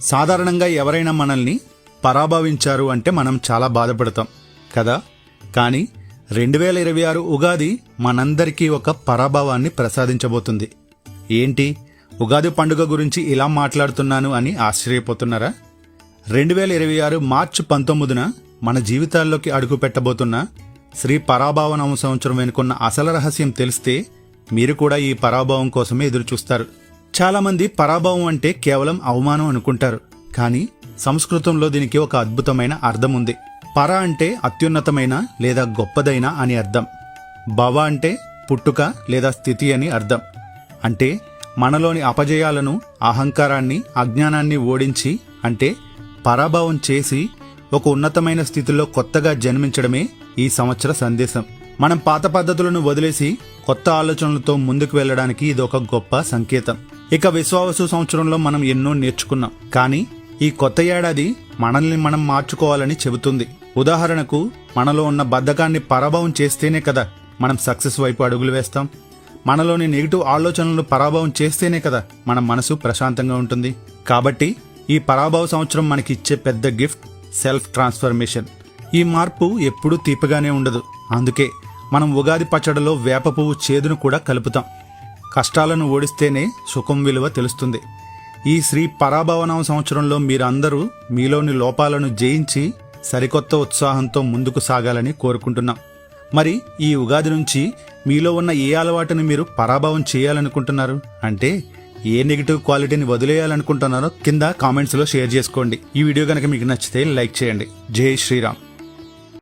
సాధారణంగా ఎవరైనా మనల్ని పరాభవించారు అంటే మనం చాలా బాధపడతాం కదా. కానీ 2026 ఉగాది మనందరికీ ఒక పరాభవాన్ని ప్రసాదించబోతుంది. ఏంటి, ఉగాది పండుగ గురించి ఇలా మాట్లాడుతున్నాను అని ఆశ్చర్యపోతున్నారా? 2026 మార్చి 19న మన జీవితాల్లోకి అడుగు పెట్టబోతున్న శ్రీ పరాభవ సంవత్సరం వెనుకున్న అసలు రహస్యం తెలిస్తే మీరు కూడా ఈ పరాభవం కోసమే ఎదురుచూస్తారు. చాలామంది పరాభవం అంటే కేవలం అవమానం అనుకుంటారు. కానీ సంస్కృతంలో దీనికి ఒక అద్భుతమైన అర్థం ఉంది. పర అంటే అత్యున్నతమైన లేదా గొప్పదైన అని అర్థం. భవ అంటే పుట్టుక లేదా స్థితి అని అర్థం. అంటే మనలోని అపజయాలను, అహంకారాన్ని, అజ్ఞానాన్ని ఓడించి, అంటే పరాభవం చేసి ఒక ఉన్నతమైన స్థితిలో కొత్తగా జన్మించడమే ఈ సంవత్సర సందేశం. మనం పాత పద్ధతులను వదిలేసి కొత్త ఆలోచనలతో ముందుకు వెళ్లడానికి ఇది ఒక గొప్ప సంకేతం. ఇక విశ్వావసు సంవత్సరంలో మనం ఎన్నో నేర్చుకున్నాం. కానీ ఈ కొత్త ఏడాది మనల్ని మనం మార్చుకోవాలని చెబుతుంది. ఉదాహరణకు, మనలో ఉన్న బద్ధకాన్ని పరాభవం చేస్తేనే కదా మనం సక్సెస్ వైపు అడుగులు వేస్తాం. మనలోని నెగిటివ్ ఆలోచనలను పరాభవం చేస్తేనే కదా మన మనసు ప్రశాంతంగా ఉంటుంది. కాబట్టి ఈ పరాభవ సంవత్సరం మనకి ఇచ్చే పెద్ద గిఫ్ట్ సెల్ఫ్ ట్రాన్స్ఫర్మేషన్. ఈ మార్పు ఎప్పుడూ తీపిగానే ఉండదు. అందుకే మనం ఉగాది పచ్చడిలో వేప పువ్వు చేదును కూడా కలుపుతాం. కష్టాలను ఓడిస్తేనే సుఖం విలువ తెలుస్తుంది. ఈ శ్రీ పరాభవ సంవత్సరంలో మీరందరూ మీలోని లోపాలను జయించి సరికొత్త ఉత్సాహంతో ముందుకు సాగాలని కోరుకుంటున్నాం. మరి ఈ ఉగాది నుంచి మీలో ఉన్న ఏ అలవాటుని మీరు పరాభవం చేయాలనుకుంటున్నారు? అంటే ఏ నెగిటివ్ క్వాలిటీని వదిలేయాలనుకుంటున్నారో కింద కామెంట్స్లో షేర్ చేసుకోండి. ఈ వీడియో కనుక మీకు నచ్చితే లైక్ చేయండి. జై శ్రీరామ్.